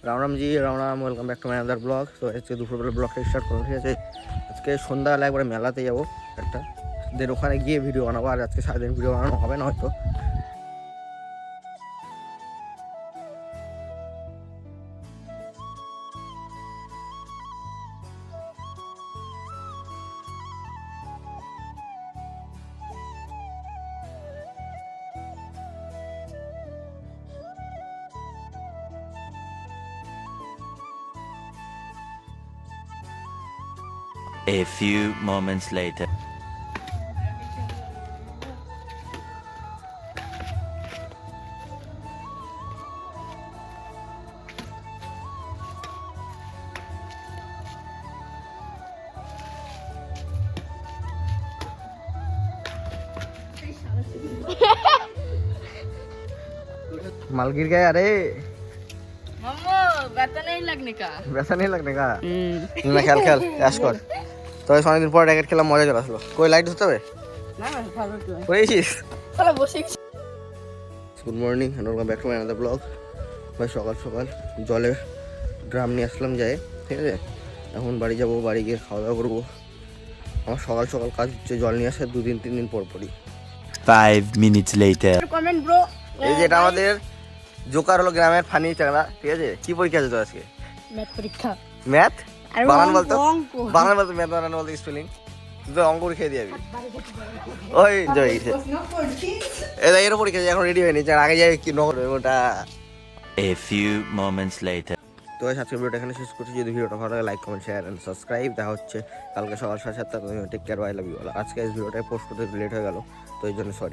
Ram Ramji, Ram Ram, welcome back to my other blog. তো আজকে দুপুরবেলা ব্লগটা স্টার্ট করলাম, ঠিক আছে। আজকে সন্ধ্যাবেলা একবারে মেলাতে যাবো একটা, দেন ওখানে গিয়ে ভিডিও বানাবো। আর আজকে সারাদিন ভিডিও বানানো হবে না হয়তো। A few moments later. माल गिर गया। अरे मम्मा वैसा नहीं लगने का। वैसा नहीं लगने का ना। খেল খেল অ্যাশ কর। তো অনেকদিন পর র্যাকেট খেলাম, মজা চলে আসলো। কই লাইট ধরতে হবে না না ভালো তো করেছিস। চলো বসে good morning and welcome back to my another blog. ভাই সকাল সকাল জলে ড্রাম নিয়ে আসলাম যায়, ঠিক আছে। এখন বাড়ি যাবো, বাড়ি গিয়ে খাওয়া দাওয়া করবো। আমার সকাল সকাল কাজ হচ্ছে জল নিয়ে আসে 2-3 দিন পর পরই। 5 minutes later. Comment bro. এই যেটা আমাদের জোকার হলো গ্রামের ফানি চাংলা, ঠিক আছে। কি পরীক্ষা আছে তো আজকে? ম্যাথ পরীক্ষা। ম্যাথ আর বানান বলতো, অঙ্ক। বানান বলতো, ম্যাথ বানান বলতো, স্পেলিং। তুই তো অঙ্ক পরীক্ষা দিয়ে দিবি। ওই জয় এর পরীক্ষা এখন রেডি হয়নি, যার আগে যাই কি নগর ওটা। A few moments later. তো আজকে ভিডিওটা এখানে শেষ করছি। যদি ভিডিওটা ভালো লাগে like comment share and subscribe. দেখা হচ্ছে কালকে সকাল 7:30। Take care, I love you. আজকে এই ভিডিওটা পোস্ট করতে লেট হয়ে গেল, তো এই জন্য সরি।